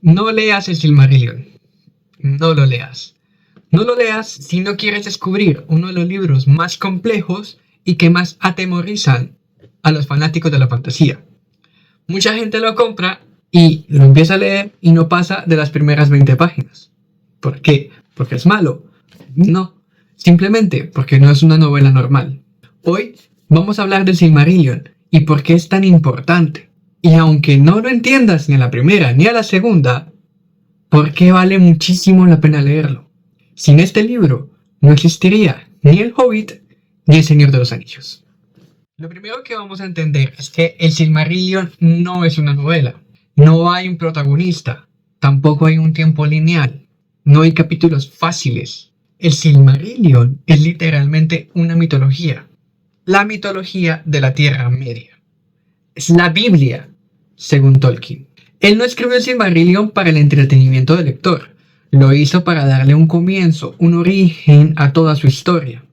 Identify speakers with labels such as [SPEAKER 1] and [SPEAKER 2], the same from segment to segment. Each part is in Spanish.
[SPEAKER 1] No leas el Silmarillion. No lo leas. No lo leas si no quieres descubrir uno de los libros más complejos y que más atemorizan a los fanáticos de la fantasía. Mucha gente lo compra y lo empieza a leer y no pasa de las primeras 20 páginas. ¿Por qué? ¿Porque es malo? No, simplemente porque no es una novela normal. Hoy vamos a hablar del Silmarillion y por qué es tan importante. Y aunque no lo entiendas ni a la primera ni a la segunda, ¿por qué vale muchísimo la pena leerlo? Sin este libro no existiría ni El Hobbit ni El Señor de los Anillos. Lo primero que vamos a entender es que el Silmarillion no es una novela. No hay un protagonista. Tampoco hay un tiempo lineal. No hay capítulos fáciles. El Silmarillion es literalmente una mitología. La mitología de la Tierra Media. Es la Biblia, según Tolkien. Él no escribió el Silmarillion para el entretenimiento del lector. Lo hizo para darle un comienzo, un origen a toda su historia.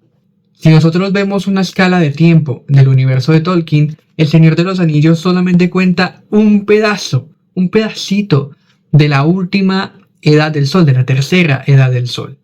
[SPEAKER 1] Si nosotros vemos una escala de tiempo del universo de Tolkien, El Señor de los Anillos solamente cuenta un pedacito de la última edad del Sol, de la tercera edad del Sol.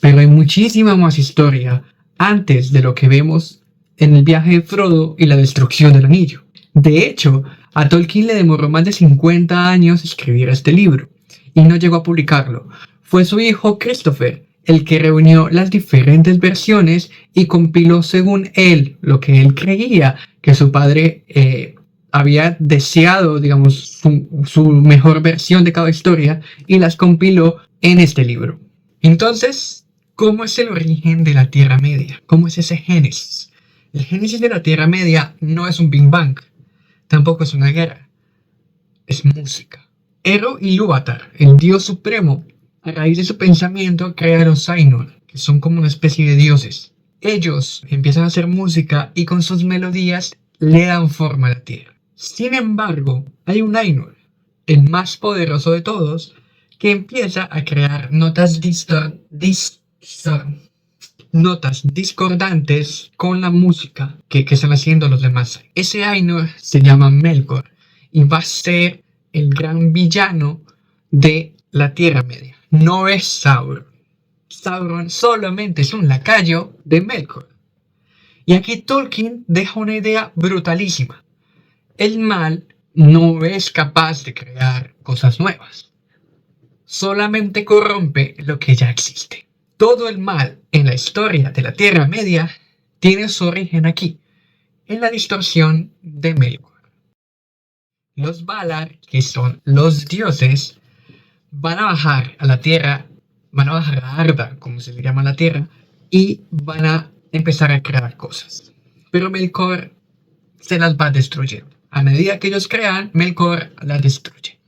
[SPEAKER 1] Pero hay muchísima más historia antes de lo que vemos en el viaje de Frodo y la destrucción del anillo. De hecho, a Tolkien le demoró más de 50 años escribir este libro y no llegó a publicarlo. Fue su hijo Christopher el que reunió las diferentes versiones y compiló según él lo que él creía que su padre había deseado, digamos, su mejor versión de cada historia y las compiló en este libro. Entonces, ¿cómo es el origen de la Tierra Media? ¿Cómo es ese génesis? El génesis de la Tierra Media no es un Big Bang, tampoco es una guerra, es música. Eru Ilúvatar, el dios supremo, a raíz de su pensamiento crea a los Ainur, que son como una especie de dioses. Ellos empiezan a hacer música y con sus melodías le dan forma a la Tierra. Sin embargo, hay un Ainur, el más poderoso de todos, que empieza a crear notas discordantes con la música que están haciendo los demás. Ese Ainur se llama Melkor y va a ser el gran villano de la Tierra Media. No es Sauron. Sauron solamente es un lacayo de Melkor. Y aquí Tolkien deja una idea brutalísima. El mal no es capaz de crear cosas nuevas. Solamente corrompe lo que ya existe. Todo el mal en la historia de la Tierra Media tiene su origen aquí, en la distorsión de Melkor. Los Valar, que son los dioses, van a bajar a la Tierra, van a bajar a Arda, como se le llama a la Tierra, y van a empezar a crear cosas. Pero Melkor se las va destruyendo. A medida que ellos crean, Melkor las destruye.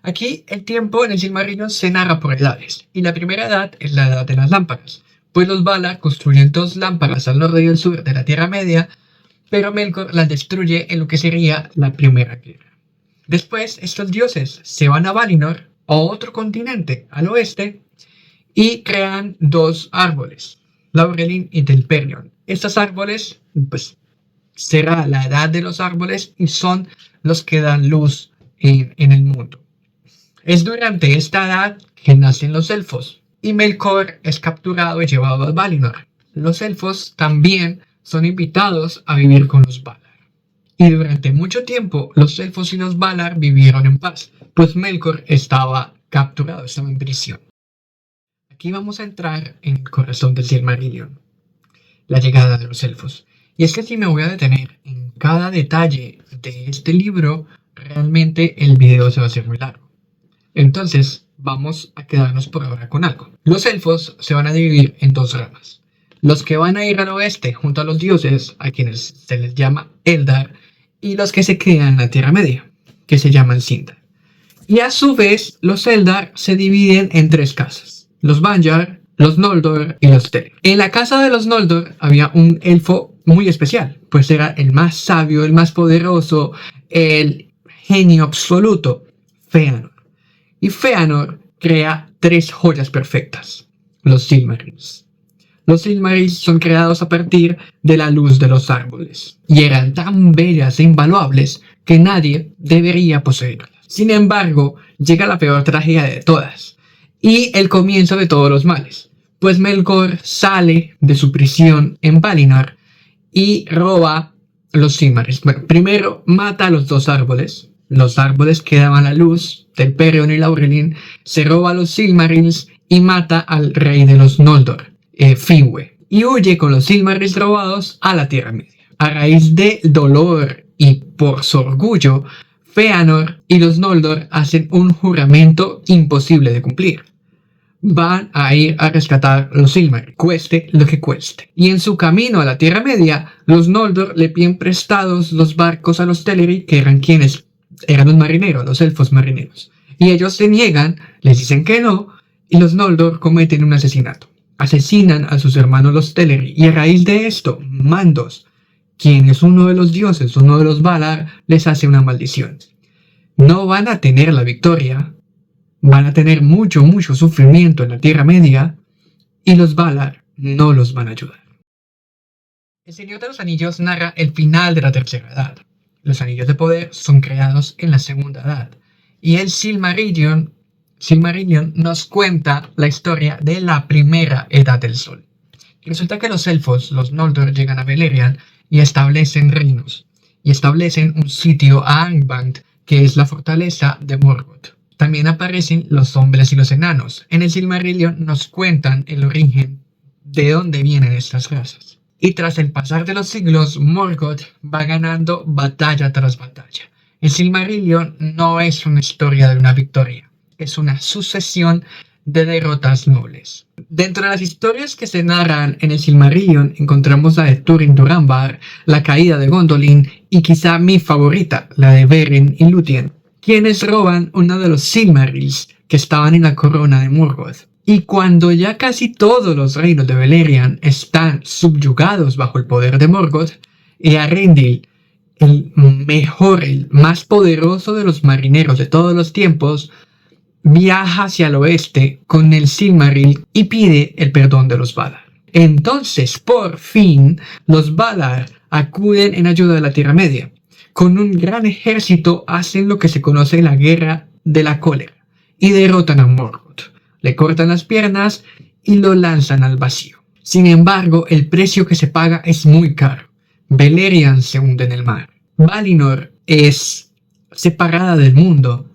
[SPEAKER 1] Aquí el tiempo en el Silmarillion se narra por edades, y la primera edad es la edad de las lámparas, pues los Valar construyen 2 lámparas al norte y al sur de la Tierra Media, pero Melkor las destruye en lo que sería la Primera Guerra. Después, estos dioses se van a Valinor, a otro continente al oeste, y crean 2 árboles, Laurelin y Telperion. Estos árboles, pues, será la edad de los árboles y son los que dan luz en el mundo. Es durante esta edad que nacen los elfos, y Melkor es capturado y llevado a Valinor. Los elfos también son invitados a vivir con los Valar. Y durante mucho tiempo los elfos y los Valar vivieron en paz, pues Melkor estaba capturado, estaba en prisión. Aquí vamos a entrar en el corazón del Silmarillion, la llegada de los elfos. Y es que si me voy a detener en cada detalle de este libro, realmente el video se va a hacer muy largo. Entonces, vamos a quedarnos por ahora con algo. Los elfos se van a dividir en 2 ramas. Los que van a ir al oeste junto a los dioses, a quienes se les llama Eldar, y los que se quedan en la Tierra Media, que se llaman Sindar. Y a su vez, los Eldar se dividen en 3 casas: los Vanjar, los Noldor y los Teleri. En la casa de los Noldor había un elfo muy especial, pues era el más sabio, el más poderoso, el genio absoluto, Fëanor. Y Fëanor crea 3 joyas perfectas, los Silmarils. Los Silmarils son creados a partir de la luz de los árboles, y eran tan bellas e invaluables que nadie debería poseerlas. Sin embargo, llega la peor tragedia de todas y el comienzo de todos los males, pues Melkor sale de su prisión en Valinor y roba los Silmarils. Bueno, primero mata a los dos árboles que daban la luz, Telperion y Laurelin, se roba los Silmarils y mata al rey de los Noldor, Finwë, y huye con los Silmarils robados a la Tierra Media. A raíz de dolor y por su orgullo, Fëanor y los Noldor hacen un juramento imposible de cumplir. Van a ir a rescatar los Silmarils, cueste lo que cueste. Y en su camino a la Tierra Media, los Noldor le piden prestados los barcos a los Teleri, que eran quienes eran los marineros, los elfos marineros. Y ellos se niegan, les dicen que no, y los Noldor cometen un asesinato. Asesinan a sus hermanos los Teleri, y a raíz de esto, Mandos, quien es uno de los dioses, uno de los Valar, les hace una maldición. No van a tener la victoria, van a tener mucho sufrimiento en la Tierra Media, y los Valar no los van a ayudar. El Señor de los Anillos narra el final de la Tercera Edad. Los Anillos de Poder son creados en la Segunda Edad, y el Silmarillion nos cuenta la historia de la Primera Edad del Sol. Resulta que los elfos, los Noldor, llegan a Beleriand y establecen reinos, y establecen un sitio a Angband, que es la fortaleza de Morgoth. También aparecen los hombres y los enanos. En el Silmarillion nos cuentan el origen de dónde vienen estas razas. Y tras el pasar de los siglos, Morgoth va ganando batalla tras batalla. El Silmarillion no es una historia de una victoria, es una sucesión de derrotas nobles. Dentro de las historias que se narran en el Silmarillion encontramos la de Túrin Turambar, la caída de Gondolin y quizá mi favorita, la de Beren y Lúthien, quienes roban uno de los Silmarils que estaban en la corona de Morgoth. Y cuando ya casi todos los reinos de Beleriand están subyugados bajo el poder de Morgoth, Eärendil, el más poderoso de los marineros de todos los tiempos, viaja hacia el oeste con el Silmaril y pide el perdón de los Valar. Entonces, por fin, los Valar acuden en ayuda de la Tierra Media. Con un gran ejército hacen lo que se conoce la Guerra de la Cólera y derrotan a Morgoth. Le cortan las piernas y lo lanzan al vacío. Sin embargo, el precio que se paga es muy caro. Beleriand se hunde en el mar. Valinor es separada del mundo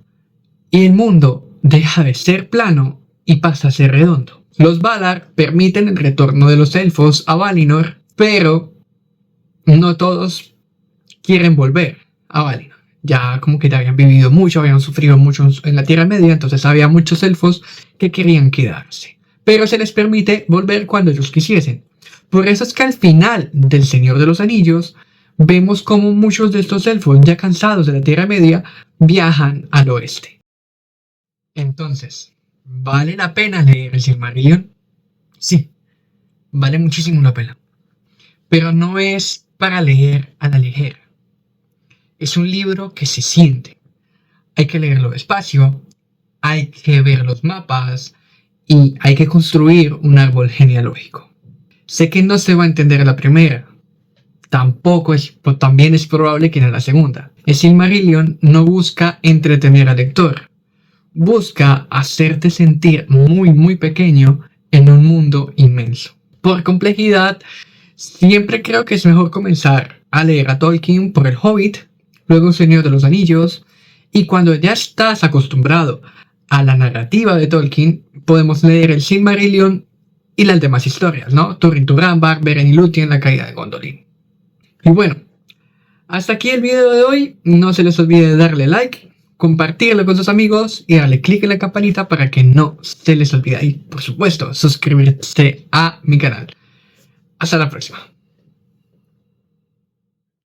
[SPEAKER 1] y el mundo deja de ser plano y pasa a ser redondo. Los Valar permiten el retorno de los elfos a Valinor, pero no todos quieren volver a Valinor. Ya como que ya habían vivido mucho, habían sufrido mucho en la Tierra Media, entonces había muchos elfos que querían quedarse. Pero se les permite volver cuando ellos quisiesen. Por eso es que al final del Señor de los Anillos, vemos como muchos de estos elfos, ya cansados de la Tierra Media, viajan al oeste. Entonces, ¿vale la pena leer el Silmarillion? Sí, vale muchísimo la pena. Pero no es para leer a la ligera. Es un libro que se siente. Hay que leerlo despacio, hay que ver los mapas y hay que construir un árbol genealógico. Sé que no se va a entender a la primera. También es probable que en la segunda. El Silmarillion no busca entretener al lector. Busca hacerte sentir muy pequeño en un mundo inmenso. Por complejidad, siempre creo que es mejor comenzar a leer a Tolkien por El Hobbit, luego El Señor de los Anillos, y cuando ya estás acostumbrado a la narrativa de Tolkien, podemos leer el Silmarillion y las demás historias, ¿no? Túrin Turambar, Beren y Lúthien, la caída de Gondolin. Y bueno, hasta aquí el video de hoy. No se les olvide de darle like, compartirlo con sus amigos y darle click en la campanita para que no se les olvide. Y por supuesto, suscribirse a mi canal. Hasta la próxima.